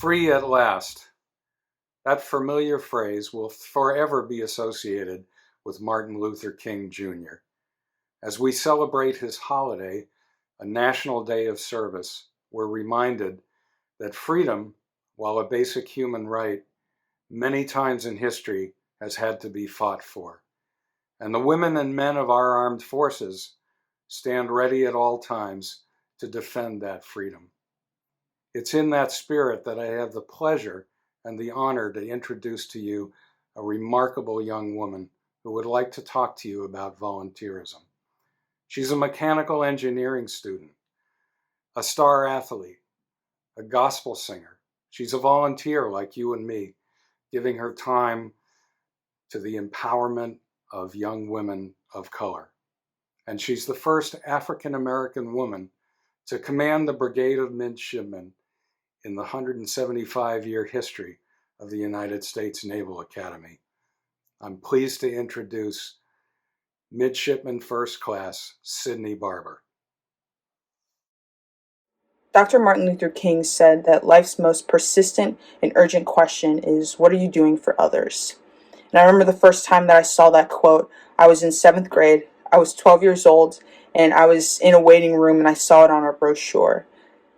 Free at last. That familiar phrase will forever be associated with Martin Luther King Jr. As we celebrate his holiday, a national day of service, we're reminded that freedom, while a basic human right, many times in history has had to be fought for. And the women and men of our armed forces stand ready at all times to defend that freedom. It's in that spirit that I have the pleasure and the honor to introduce to you a remarkable young woman who would like to talk to you about volunteerism. She's a mechanical engineering student, a star athlete, a gospel singer. She's a volunteer like you and me, giving her time to the empowerment of young women of color. And she's the first African-American woman to command the Brigade of Midshipmen in the 175-year history of the United States Naval Academy. I'm pleased to introduce Midshipman First Class Sydney Barber. Dr. Martin Luther King said that life's most persistent and urgent question is, what are you doing for others? And I remember the first time that I saw that quote, I was in 7th grade, I was 12 years old, and I was in a waiting room and I saw it on a brochure.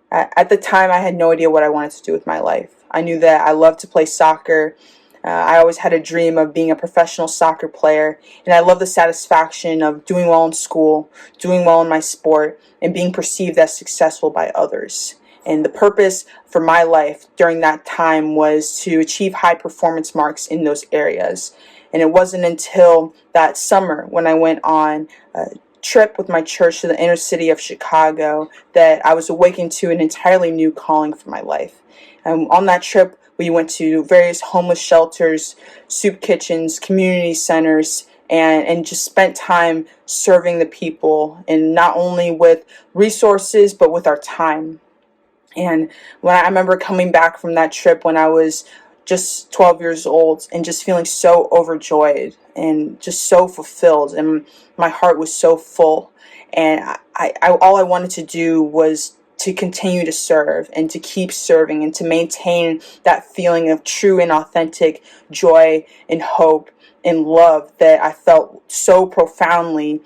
At the time, I had no idea what I wanted to do with my life. I knew that I loved to play soccer. I always had a dream of being a professional soccer player, and I loved the satisfaction of doing well in school, doing well in my sport, and being perceived as successful by others. And the purpose for my life during that time was to achieve high performance marks in those areas. And it wasn't until that summer when I went on trip with my church to the inner city of Chicago that I was awakened to an entirely new calling for my life. On that trip, we went to various homeless shelters, soup kitchens, community centers, and just spent time serving the people, and not only with resources, but with our time. And when I remember coming back from that trip when I was just 12 years old and just feeling so overjoyed and just so fulfilled, and my heart was so full, and I all I wanted to do was to continue to serve and to keep serving and to maintain that feeling of true and authentic joy and hope and love that I felt so profoundly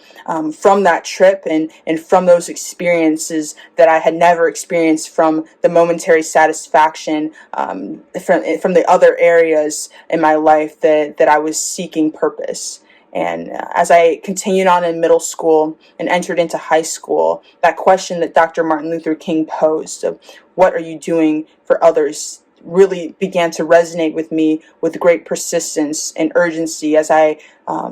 from that trip and from those experiences that I had never experienced from the momentary satisfaction from the other areas in my life that I was seeking purpose. And as I continued on in middle school and entered into high school, that question that Dr. Martin Luther King posed of what are you doing for others really began to resonate with me with great persistence and urgency as I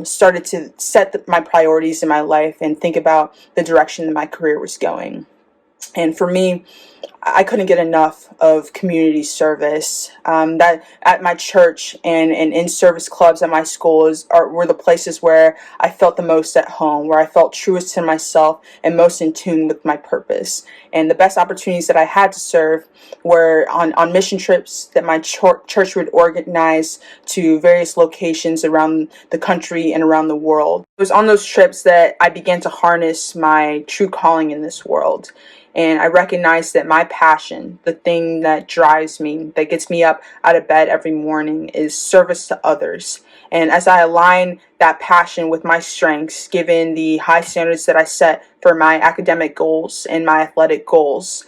started to set my priorities in my life and think about the direction that my career was going. And for me, I couldn't get enough of community service. That at my church and in service clubs at my school were the places where I felt the most at home, where I felt truest to myself and most in tune with my purpose. And the best opportunities that I had to serve were on mission trips that my church would organize to various locations around the country and around the world. It was on those trips that I began to harness my true calling in this world. And I recognize that my passion, the thing that drives me, that gets me up out of bed every morning, is service to others. And as I align that passion with my strengths, given the high standards that I set for my academic goals and my athletic goals,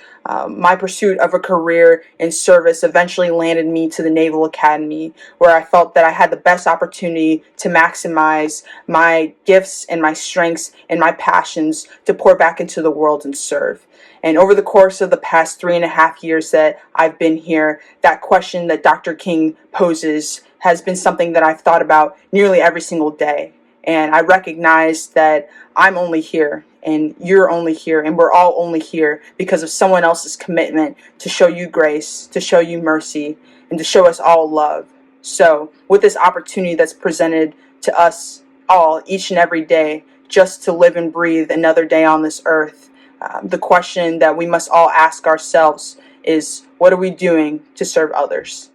my pursuit of a career in service eventually landed me to the Naval Academy, where I felt that I had the best opportunity to maximize my gifts and my strengths and my passions to pour back into the world and serve. And over the course of the past 3.5 years that I've been here, that question that Dr. King poses has been something that I've thought about nearly every single day. And I recognize that I'm only here, and you're only here, and we're all only here because of someone else's commitment to show you grace, to show you mercy, and to show us all love. So with this opportunity that's presented to us all each and every day, just to live and breathe another day on this earth, the question that we must all ask ourselves is, what are we doing to serve others?